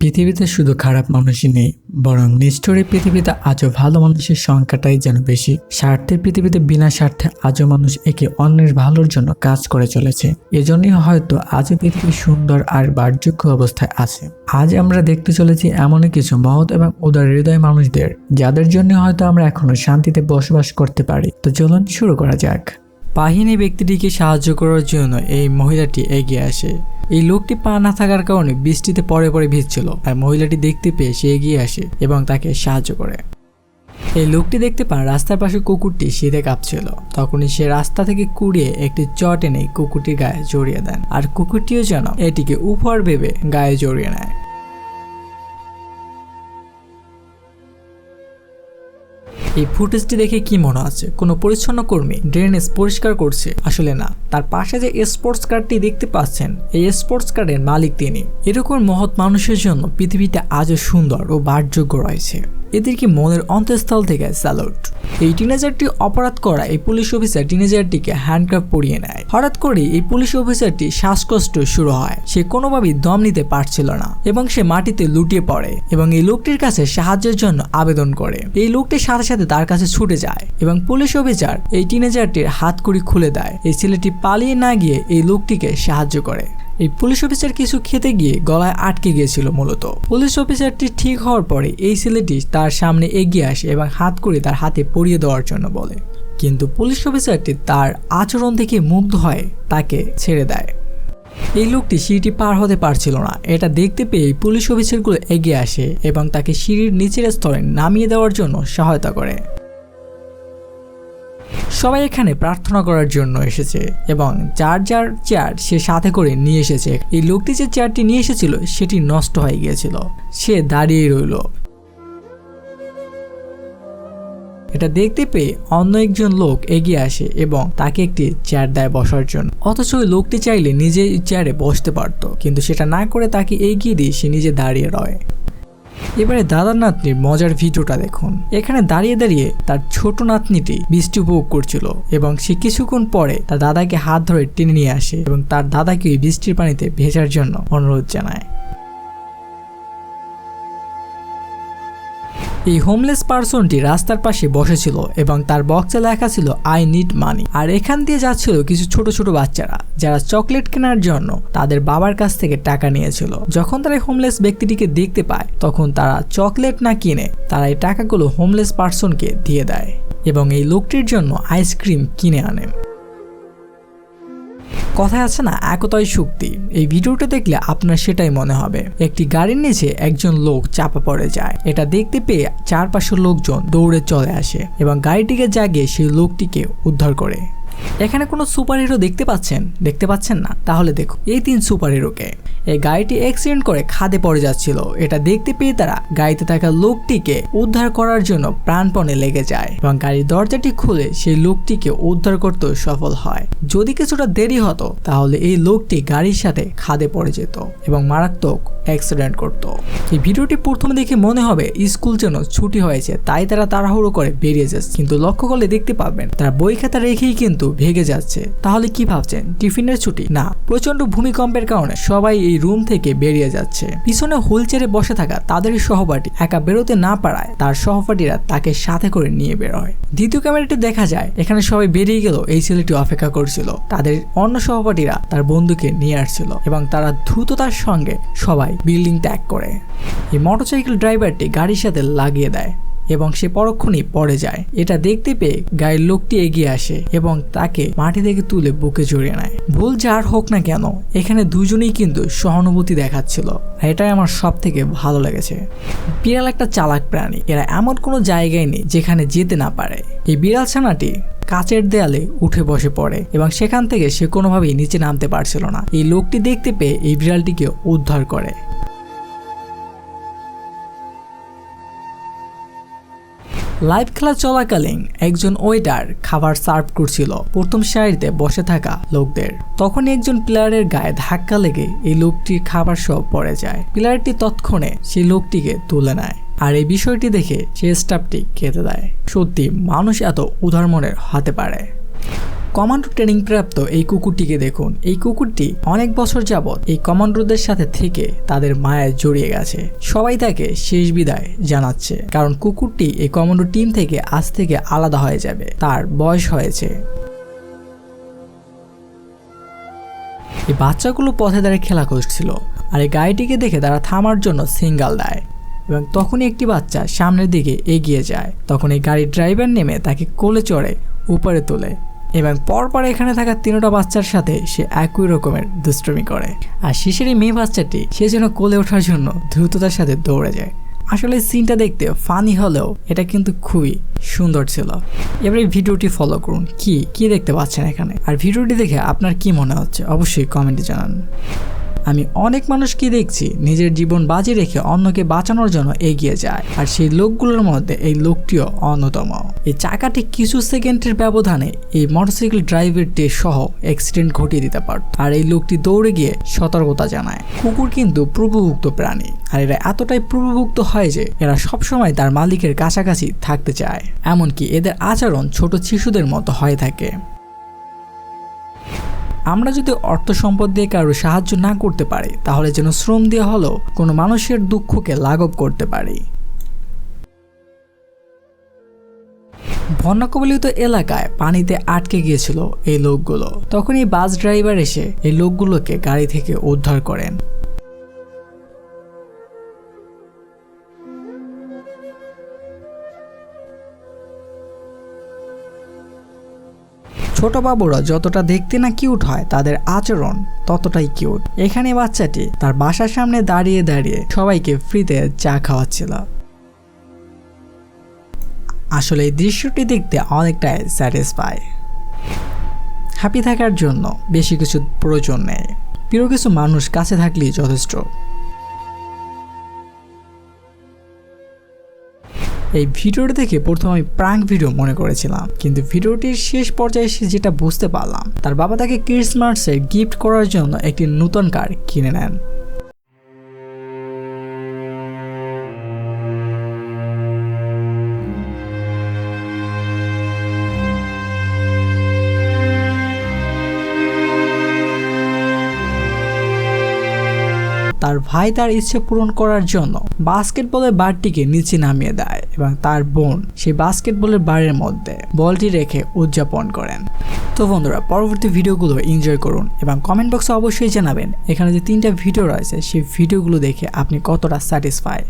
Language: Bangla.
পৃথিবীতে শুধু খারাপ মানুষই নেই, বরং নিষ্ঠুর এই পৃথিবীতে আজও ভালো মানুষের সংখ্যাটাই যেন বেশি। স্বার্থের পৃথিবীতে বিনা স্বার্থে আজও মানুষ একে অন্যের ভালোর জন্য কাজ করে চলেছে। এজন্যই হয়তো আজও পৃথিবী সুন্দর আর বাসযোগ্য অবস্থায় আছে। আজ আমরা দেখতে চলেছি এমনই কিছু মহৎ এবং উদার হৃদয় মানুষদের, যাদের জন্য হয়তো আমরা এখনো শান্তিতে বসবাস করতে পারি। তো চলুন শুরু করা যাক। পাহিনী ব্যক্তিটিকে সাহায্য করার জন্য এই মহিলাটি এগিয়ে আসে। এই লোকটি পা না থাকার কারণে বৃষ্টিতে পরে ভিজছিল, আর মহিলাটি দেখতে পেয়ে সে এগিয়ে আসে এবং তাকে সাহায্য করে। এই লোকটি দেখতে পান রাস্তার পাশে কুকুরটি শীতে কাঁপছিল। তখনই সে রাস্তা থেকে কুড়িয়ে একটি চট এনে কুকুরটির গায়ে জড়িয়ে দেন, আর কুকুরটিও যেন এটিকে উপহার ভেবে গায়ে জড়িয়ে নেয়। এই ফুটেজটি দেখে কি মনে আছে কোনো পরিচ্ছন্ন কর্মী ড্রেনেজ পরিষ্কার করছে? আসলে না, তার পাশে যে স্পোর্টস কারটি দেখতে পাচ্ছেন, এই স্পোর্টস কারের মালিক তিনি। এরকম মহৎ মানুষের জন্য পৃথিবীটা আজও সুন্দর ও বাসযোগ্য রয়েছে। এদেরকে মনের অন্তঃস্থল থেকে স্যালুট। এই টিনেজারটি অপরাধ করা এই পুলিশ অফিসার টিনেজারটিকে হ্যান্ডকাফ পরিয়ে নেয়। হঠাৎ করে এই পুলিশ অফিসারটি শ্বাসকষ্ট শুরু হয়। সে কোনোভাবেই দম নিতে পারছিল না এবং সে মাটিতে লুটিয়ে পড়ে এবং এই লোকটির কাছে সাহায্যের জন্য আবেদন করে। এই লোকটির সাথে সাথে তার কাছে ছুটে যায় এবং পুলিশ অফিসার এই টিনেজারটির হাতকড়ি খুলে দেয়। এই ছেলেটি পালিয়ে না গিয়ে এই লোকটিকে সাহায্য করে। এই পুলিশ অফিসার কিছু খেতে গিয়ে গলায় আটকে গিয়েছিল মূলত। পুলিশ অফিসারটি ঠিক হওয়ার পরে এই ছেলেটি তার সামনে এগিয়ে আসে এবং হাত করে তার হাতে পরিয়ে দেওয়ার জন্য বলে, কিন্তু পুলিশ অফিসারটি তার আচরণ থেকে মুগ্ধ হয়ে তাকে ছেড়ে দেয়। এই লোকটি সিঁড়িটি পার হতে পারছিল না। এটা দেখতে পেয়ে পুলিশ অফিসারগুলো এগিয়ে আসে এবং তাকে সিঁড়ির নিচের স্তরে নামিয়ে দেওয়ার জন্য সহায়তা করে। সবাই এখানে প্রার্থনা করার জন্য এসেছে এবং যার যার চেয়ার সে সাথে করে নিয়ে এসেছে। এই লোকটি যে চেয়ারটি নিয়ে এসেছিল সেটি নষ্ট হয়ে গিয়েছিল। সে দাঁড়িয়ে রইল। এটা দেখতে পেয়ে অন্য একজন লোক এগিয়ে আসে এবং তাকে একটি চেয়ার দেয় বসার জন্য। অথচ ওই লোকটি চাইলে নিজে চেয়ারে বসতে পারত, কিন্তু সেটা না করে তাকে এগিয়ে দিয়ে সে নিজে দাঁড়িয়ে রয়। এবারে দাদার নাতনির মজার ভিডিওটা দেখুন। এখানে দাঁড়িয়ে দাঁড়িয়ে তার ছোট নাতনিটি বৃষ্টি উপভোগ করছিল এবং সে কিছুক্ষণ পরে তার দাদাকে হাত ধরে টেনে নিয়ে আসে এবং তার দাদাকে বৃষ্টির পানিতে ভেজার জন্য অনুরোধ জানায়। এই হোমলেস পার্সনটি রাস্তার পাশে বসেছিল এবং তার বক্সে লেখা ছিল আই নিড মানি। আর এখান দিয়ে যাচ্ছিল কিছু ছোট ছোট বাচ্চারা, যারা চকলেট কেনার জন্য তাদের বাবার কাছ থেকে টাকা নিয়েছিল। যখন তারা হোমলেস ব্যক্তিটিকে দেখতে পায়, তখন তারা চকলেট না কিনে তারা এই টাকাগুলো হোমলেস পার্সনকে দিয়ে দেয় এবং এই লোকটির জন্য আইসক্রিম কিনে আনে। কথায় আছে না, একতাই শক্তি। এই ভিডিওটা দেখলে আপনার সেটাই মনে হবে। একটি গাড়ির নিচে একজন লোক চাপা পড়ে যায়। এটা দেখতে পেয়ে চারপাশের লোকজন দৌড়ে চলে আসে এবং গাড়িটিকে জাগিয়ে সেই লোকটিকে উদ্ধার করে। এখানে কোনো সুপার হিরো দেখতে পাচ্ছেন না? তাহলে দেখো এই 3 সুপার হিরোকে। এই গাড়িটি অ্যাক্সিডেন্ট করে খাদে পড়ে যাচ্ছিল। এটা দেখতে পেয়ে তারা গাড়িতে থাকা লোকটিকে উদ্ধার করার জন্য প্রাণপণে লেগে যায় এবং গাড়ির দরজাটি খুলে সেই লোকটিকে উদ্ধার করতে সফল হয়। যদি কিছুটা দেরি হতো তাহলে এই লোকটি গাড়ির সাথে খাদে পড়ে যেত এবং মারাত্মক অ্যাক্সিডেন্ট করত। এই ভিডিওটি প্রথমে দেখে মনে হবে স্কুল যেন ছুটি হয়েছে, তাই তারা তাড়াহুড়ো করে বেরিয়ে যাচ্ছে, কিন্তু লক্ষ্য করলে দেখতে পাবেন তারা বই খাতা রেখেই কিন্তু ভেগে যাচ্ছে। তাহলে কি ভাবছেন, টিফিনের ছুটি? না, প্রচন্ড ভূমিকম্পের কারণে সবাই এই রুম থেকে বেরিয়ে যাচ্ছে। পিছনে হুইল চেয়ারে বসে থাকা তাদেরই সহপাঠী একা বেরোতে না পারায় তার সহপাঠীরা তাকে সাথে করে নিয়ে বের হয়। দ্বিতীয় ক্যামেরাটি দেখা যায় এখানে সবাই বেরিয়ে গেল, এই ছেলেটি অপেক্ষা করছিল। তাদের অন্য সহপাঠীরা তার বন্ধুকে নিয়ে আসছিল এবং তারা দ্রুততার সঙ্গে সবাই বিল্ডিং ত্যাগ করে। এই মোটরসাইকেল ড্রাইভারটি গাড়ির সাথে লাগিয়ে দেয় এবং সে পরক্ষণেই পড়ে যায়। এটা দেখতে পেয়ে গাড়ির লোকটি এগিয়ে আসে এবং তাকে মাটি থেকে তুলে বুকে জড়িয়ে নেয়। ভুল যার হোক না কেন, এখানে দুজনেই কিন্তু সহানুভূতি দেখাচ্ছিল। এটাই আমার সব থেকে ভালো লেগেছে। বিড়াল একটা চালাক প্রাণী। এরা এমন কোনো জায়গায় নেই যেখানে যেতে না পারে। এই বিড়াল ছানাটি কাচের দেয়ালে উঠে বসে পড়ে এবং সেখান থেকে সে কোনোভাবেই নিচে নামতে পারছিল না। এই লোকটি দেখতে পেয়ে এই বিড়ালটিকে উদ্ধার করে। লাইভ খেলা চলাকালীন একজন ওয়েটার খাবার সার্ভ করছিল প্রথম সারিতে বসে থাকা লোকদের। তখন একজন প্লেয়ারের গায়ে ধাক্কা লেগে এই লোকটির খাবার সব পড়ে যায়। প্লেয়ারটি তৎক্ষণে সেই লোকটিকে তুলে নেয় আর এই বিষয়টি দেখে সে স্টাফটি খেতে দেয়। সত্যি মানুষ এত উদার মনের হতে পারে। কমান্ডো ট্রেনিং প্রাপ্ত এই কুকুরটিকে দেখুন। এই কুকুরটি অনেক বছর যাবৎ এই কমান্ডোদের সাথে থেকে তাদের মায়ায় জড়িয়ে গেছে। সবাই তাকে শেষ বিদায় জানাচ্ছে, কারণ কুকুরটি এই কমান্ডো টিম থেকে আজ থেকে আলাদা হয়ে যাবে। তার বয়স হয়েছে। এই বাচ্চাগুলো পথে দাঁড়িয়ে খেলা করছিল, আর এই গাড়িটিকে দেখে তারা থামার জন্য সিগন্যাল দেয় এবং তখনই একটি বাচ্চা সামনের দিকে এগিয়ে যায়। তখন এই গাড়ির ড্রাইভার নেমে তাকে কোলে চড়ে উপরে তোলে এবং পরপর এখানে থাকা 3টা বাচ্চার সাথে সে একই রকমের দুষ্টুমি করে। আর শেষের এই মেয়ে বাচ্চাটি সে যেন কোলে ওঠার জন্য দ্রুততার সাথে দৌড়ে যায়। আসলে এই সিনটা দেখতে ফানি হলেও এটা কিন্তু খুবই সুন্দর ছিল। এবার এই ভিডিওটি ফলো করুন। কি দেখতে পাচ্ছেন এখানে, আর ভিডিওটি দেখে আপনার কি মনে হচ্ছে অবশ্যই কমেন্টে জানান। আমি অনেক মানুষকে দেখছি নিজের জীবন বাজি রেখে অন্যকে বাঁচানোর জন্য এগিয়ে যায়, আর সেই লোকগুলোর মধ্যে এই লোকটিও অন্যতম। এই চাকাটি কিছু সেকেন্ডের ব্যবধানে এই মোটরসাইকেল ড্রাইভারটি সহ অ্যাক্সিডেন্ট ঘটিয়ে দিতে পারত, আর এই লোকটি দৌড়ে গিয়ে সতর্কতা জানায়। কুকুর কিন্তু প্রভুভুক্ত প্রাণী, আর এরা এতটাই প্রভুভুক্ত হয় যে এরা সবসময় তার মালিকের কাছাকাছি থাকতে চায়। এমনকি এদের আচরণ ছোট শিশুদের মতো হয়ে থাকে। আমরা যদি অর্থ সম্পদ দিয়ে কারো সাহায্য না করতে পারি, তাহলে যেন শ্রম দিয়ে হলেও কোনো মানুষের দুঃখকে লাঘব করতে পারি। বন্যা কবলিত এলাকায় পানিতে আটকে গিয়েছিল এই লোকগুলো। তখন এই বাস ড্রাইভার এসে এই লোকগুলোকে গাড়ি থেকে উদ্ধার করেন। ছোট বাবুরা যতটা দেখতে না কিউট হয়, তাদের আচরণ ততটাই কিউট। এখানে বাচ্চাটি তার বাসার সামনে দাঁড়িয়ে দাঁড়িয়ে সবাইকে ফ্রিতে চা খাওয়াচ্ছিল। আসলে এই দৃশ্যটি দেখতে অনেকটাই স্যাটিসফাই। হ্যাপি থাকার জন্য বেশি কিছু প্রয়োজন নেই, প্রিয় কিছু মানুষ কাছে থাকলেই যথেষ্ট। এই ভিডিওটি দেখে প্রথমে আমি প্রাঙ্ক ভিডিও মনে করেছিলাম, কিন্তু ভিডিওটির শেষ পর্যায়ে এসে যেটা বুঝতে পারলাম, তার বাবা তাকে ক্রিসমাসে গিফট করার জন্য একটি নতুন কার কিনে নেন। তার ভাই তার ইচ্ছে পূরণ করার জন্য বাস্কেটবলের বারটিকে নিচে নামিয়ে দেয় এবং তার বোন সেই বাস্কেটবলের বারের মধ্যে বলটি রেখে উদযাপন করেন। তো বন্ধুরা, পরবর্তী ভিডিওগুলো এনজয় করুন এবং কমেন্ট বক্সে অবশ্যই জানাবেন এখানে যে 3টা ভিডিও রয়েছে সেই ভিডিওগুলো দেখে আপনি কতটা স্যাটিসফাই।